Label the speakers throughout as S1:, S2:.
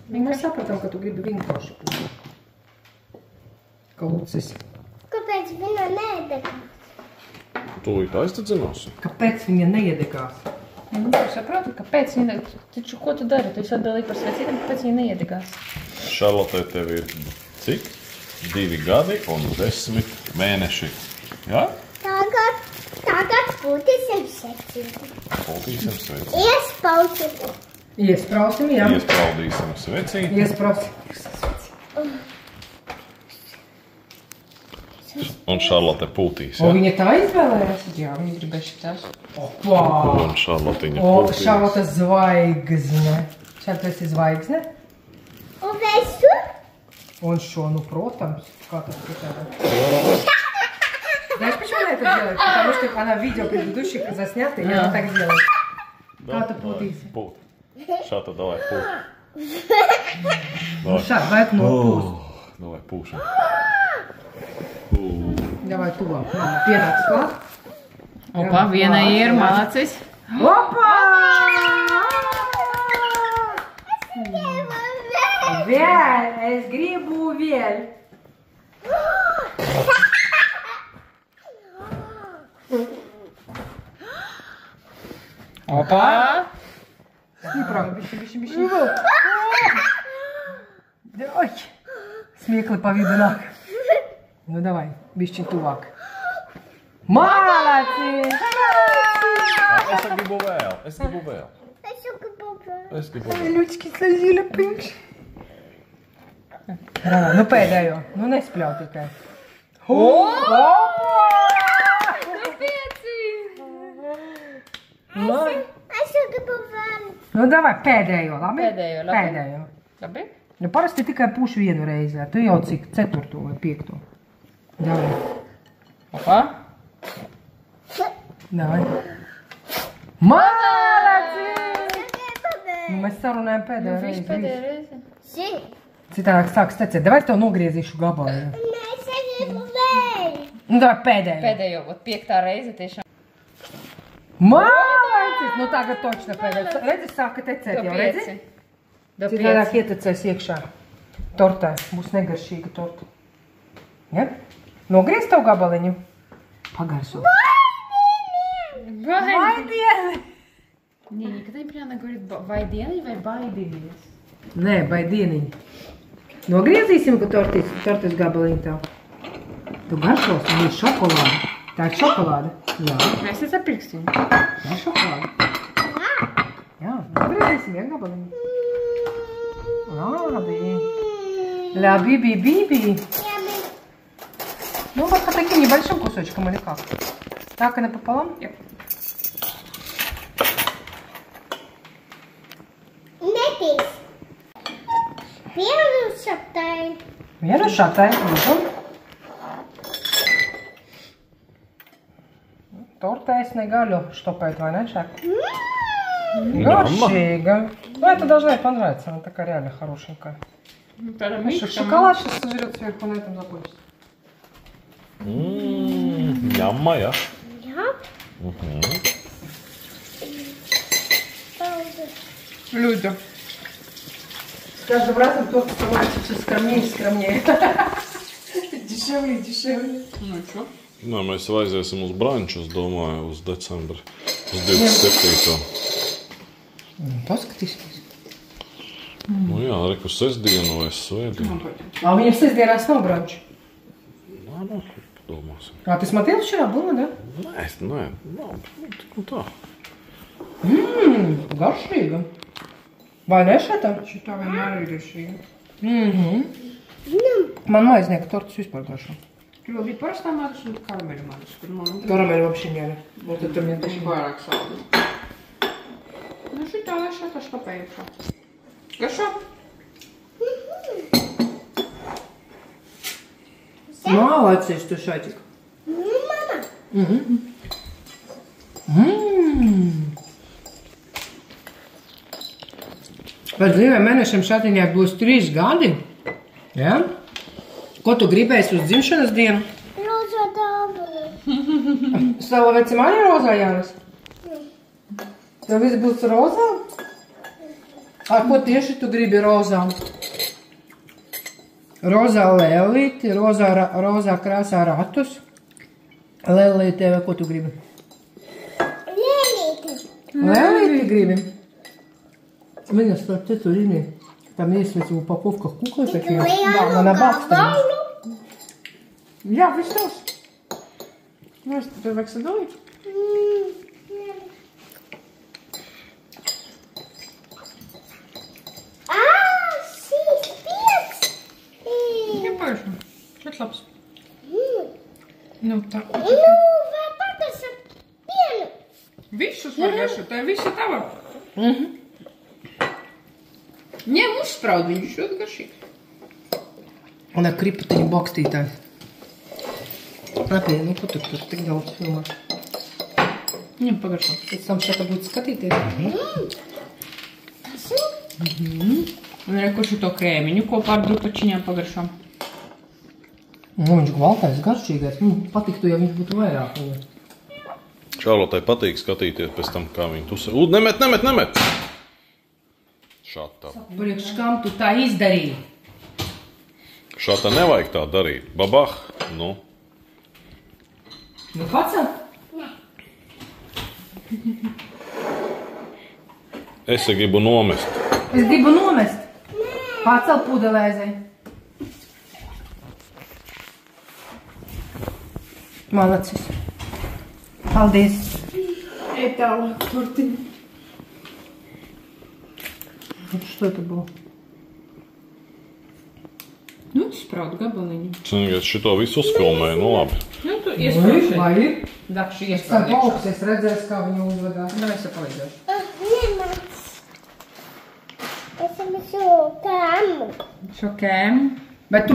S1: Mēs sapratām, ka tu gribi vienkārši pūti. Kaucis.
S2: Kāpēc viņa needegās?
S3: Tūlīt aiztadzināsi.
S1: Kāpēc viņa neiedegās?
S4: Tu saproti, kāpēc viņa... Taču, ko tu dari? Tu esi atbildīgi par svecītēm, kāpēc viņa neiedegās?
S3: Šarlotē tev ir cik? 2 gadi un 10 mēneši. Jā?
S2: Tagad pūtīsim svecīti.
S3: Pūtīsim svecīti.
S2: Iesprausim, jā.
S3: Iespraudīsim svecīti.
S1: Iesprausim.
S3: Un Šarlote pūtīs, jā?
S1: O, viņa tā izvēlējās?
S4: Jā, viņa gribēja šitās.
S1: Opā!
S3: Un Šarlotiņa
S1: O,
S3: pūtīs.
S1: Šarlota zvaigzne. Šādi tu esi zvaigzne?
S2: Un visu?
S1: Un šo, nu, protams, kā tas приtādā. Знаешь, почему она это делает? Потому что она видео предыдущих заснята, и она так делает. Kā tu pūtīsi?
S3: Pūt. Šāta, davai, pūt.
S1: Nu, šādi, vajag nopūst.
S3: Davai, pūšam.
S1: Davai tuvāk. Pienāc klāt.
S4: Opa, vienai ir malacis.
S1: Opā! Vēl, es gribu vēl.
S4: Opa!
S1: Stiprāk, bišķi. Ой, smiekli pa vidu nāk. Nu, davai, bišķi tuvāk. Malacis!
S3: Es gribu vēl.
S1: Ļučki sazīla piņš. Nu, pēdējo. Nu, nespļauj tikai. Opa!
S2: Es gribu vēl.
S1: Nu, davai, pēdējo, labi?
S4: Pēdējo, labi.
S1: Pēdējo.
S4: Labi?
S1: Nu, parasti tikai pušu vienu reizi. Tu jau cik 4. vai 5. Davai.
S4: Opa!
S1: Davai. Malacis! Nu, mēs sarunājam pēdējo
S4: Viņš
S1: reizi.
S4: pēdējo reizi.
S2: Zini.
S1: Citādi sāks tecēt. Davai, es tev nogriezīšu gabalu.
S2: Mēs gribu vēl.
S1: Nu, davai, pēdējo.
S4: Pēdējo, ot 5. reize tiešām.
S1: Malacis! Nu, tagad točna pēdējo. Redzi, sāka tecēt jau, redzi?
S4: Do 5.
S1: Citādāk ietecēs iekšā. Tortē. Būs negaršīga torta. Ja? Nogriez tev gabaliņu. Pagaršo. Baidieni!
S4: Не, никогда непонятно говорит вайдени vai baidinies.
S1: Nē, baidieniņi. Nogriezīsim, ka tortas gabaliņu tev. Tu garšos, un ir šokolāde. Tā ir šokolāde. Jā.
S4: Mēs esam pirkstiņi.
S1: Tā ir šokolāde. Jā, nogriezīsim, ja gabaliņu. Labi. Labi, биби. Ну, вот по таким небольшим кусочкам или как? Так и напополам?
S4: Yep.
S2: Netīs. Vienu šatai.
S1: Vienu šatai, lūdzu. Торта не галю штопает, vai ne, Шак? Горшига. Ну, это должна ей понравиться, она такая реально хорошенькая. Шоколад сейчас сожрет сверху, на этом закончится.
S3: Jamma, jā.
S2: Jā.
S4: Люди.
S1: С каждым разом торт становится все скромнее и скромнее. Дешевле и дешевле.
S4: Ну, что?
S3: Nē, mēs aiziesim uz branču, es domāju, uz decembri. Uz 27.
S1: Paskatīsimies.
S3: Nu jā, reku sestdienu vai svētdienu.
S1: А у меня в сестденās nav бранча.
S3: Nu, padomāsim.
S1: А ты смотрел вчера, было, да?
S3: Nē, nav, tik un tā.
S1: Garšīga. Vai ne šeit?
S4: Šitā vienmēr ir garšīga.
S1: Man maiznieka tortas vispār garšo.
S4: Tur vēl bija parastā medus un karameļu medus, kur man
S1: Karameli вообще не. Вот это мне тоже.
S4: vairāk saldu. Nu, šitā vai šitā škapējušā. Garšo?
S1: Молодец, ты, Шатик. Pēc 2 mēnešiem Šatiņai būs 3 gadi. Ja? Ko tu gribēsi uz dzimšanas dienu?
S2: Roza dāvana.
S1: Sava vecumā ir rozā jānes? Tev viss būs rozā? Ar ko tieši tu gribi rozā? Rozā lēlīti, rozā krāsā ratus. Lēlīti, vai ko tu gribi?
S2: Lēlīti.
S1: Lēlīti gribi? Viņa starp citu rini. Там есть ведь упаковка кукол таких. Да, она бабка.
S4: Jā, viss tavs. Vai es tev vajag sadalīt?
S2: Šīs pieks.
S4: Jā, pagaišu. Šeit labs. Nu, tā.
S2: Nu, vai patas ar pienu?
S4: Visus var garšot, tā ir visa tava. Ņem uzspraud, viņš ļoti garšīgi.
S1: Un ar kripatiņu bokstītāji. Apie, nu ko tur tik daudz filmā?
S4: Ņem pagaršo.
S1: Pēc tam šādā būtu skatīties.
S4: Un reku šito krēmiņu kopā ar drupačiņām pagaršām.
S1: Nu, viņš gvaltais, garšīgais. Patiktu, ja viņš būtu vairāk.
S3: Šarlotai patīk skatīties pēc tam, kā viņi tusē. Nemet! Šāta.
S1: Priekš kam tu tā izdarīji?
S3: Šāta nevajag tā darīt. Babah, nu.
S1: Nu, pacel?
S3: Es gribu nomest.
S1: Es gribu nomest. Pacel pudelēzei. Malacis. Paldies.
S4: Ej tālāk, turtiņ.
S1: Что это было?
S4: Nu, spraud gabaliņu.
S3: Es vienkārši šito visu uzfilmēju, nu labi.
S4: Nu, tu iesprauši.
S1: Vai ir?
S4: Dakši
S1: Kā
S4: iesprauši.
S1: augsts, es redzēju, kā viņu uzvedās.
S4: Nu, es jau palīdzēšu.
S2: Nemāc. Esam šokām.
S4: Šokēm.
S1: Bet tu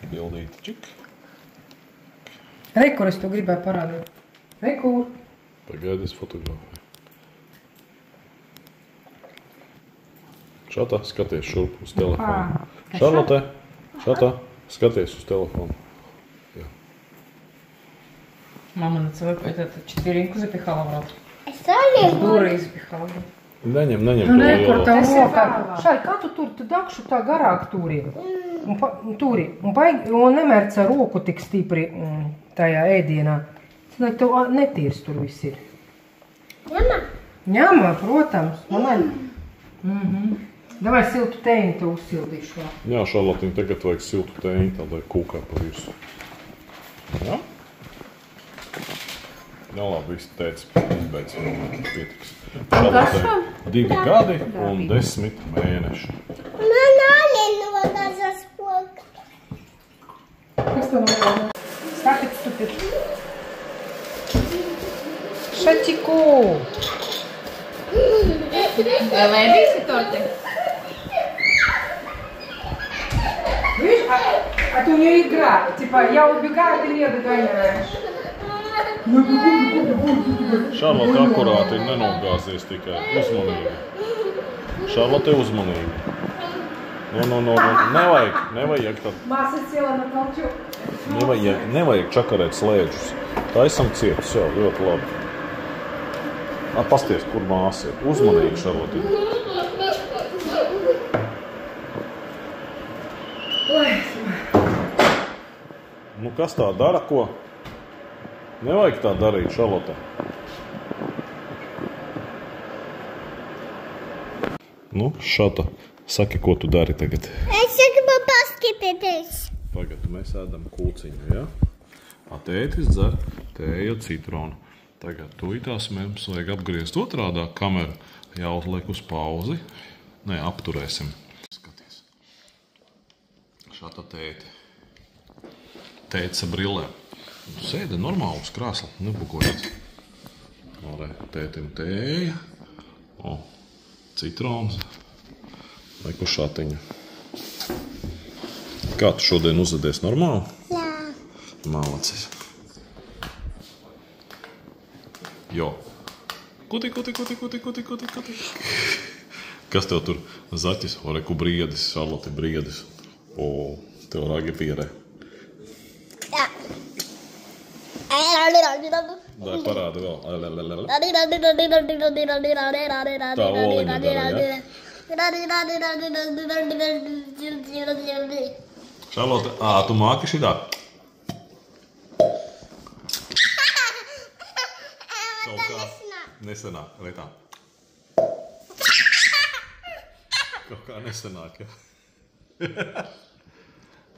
S3: Bildīti čik.
S1: Rekur, es to gribēju parādīt. Rekur.
S3: Pagaidi, es fotografēju. Šādā, skaties šurp uz telefonu. Šādā, skaties uz telefonu.
S4: Мама на целый эту четвереньку запихала в рот.
S2: Es arī
S4: Дура запихала.
S3: Neņem
S1: Nu,
S3: to
S1: rekur,
S3: lielo.
S1: tev
S4: Tas ir
S1: rokā.
S4: vēlāk.
S1: Šai, kā tu tur, tu dakšu tā garāk turi. Un nemerca roku tik stipri tajā ēdienā. Tad tev netīrs tur viss ir.
S2: Mama.
S1: Ņemā, protams. Davai siltu tēni tev uzsildīšu.
S3: Jā, Šarlotiņ, tagad vajag siltu tēņu, tādai kūkā pa visu. Jā? Jā, labi, viss teica, izbeidz filmēt, pietiks. Šarlotai 2 gadi un 10 mēneši.
S2: Man arī nogāzās poka.
S1: Kas tev nav? Stāpēc stupid. Šačiku!
S4: Vai ēdīsi torti?
S1: Видишь, а ты у нее игра. Типа, я убегаю, ты нет, давай не раньше.
S3: Šarlote akurāti ir nenogāzies tikai. Uzmanīgi. Šarlote uzmanīgi. Nevajag tad.
S1: Māsa sēla na kalču.
S3: Nevajag čakarēt slēdžus. Taisam cietus, jau ļoti labi. Pasties, kur māsa ir. Uzmanīgi, Šarlote. Nu, kas tā dara, ko? Nevajag tā darīt, Šarlote. Nu, Šata, saki, ko tu dari tagad?
S2: Es gribu paskatīties.
S3: Tagad mēs ēdam kūciņu, ja? Tētis dzer tēju citronu. Tagad tuitās mums vajag apgriezt otrādā kameru. Jāuzliek uz pauzi. Nē, apturēsim. Skaties. Šata tēti. Tētis ar brillēm. Sēda normāli uz krāsla, nebukojas. Tētim tēja. Citrons. Vai kušātiņa. Kā tu šodien uzvedies normāli?
S2: Jā.
S3: Malacis. Jo. Kuti. Kas tev tur zaķis? O, reku briedis, Šarlote briedis. O, tev ragi pierē. Dai parādi vēl. Tā oliņa dara, ja? Šarlote, tu māki šitā? Kaut kā nesenāk, vai tā? Kaut kā nesenāk, ja?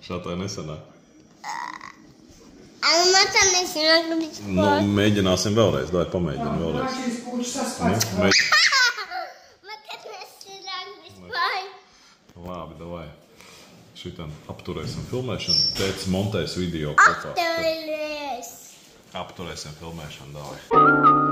S3: Šātai nesenāk. Nu, mēģināsim vēlreiz, dai, pamēģini vēlreiz.
S1: Šīs puķis saspats.
S3: Labi, davai. Šitam apturēsim filmēšanu. Tētis montēs video kopā. Apturēsim filmēšanu, davai.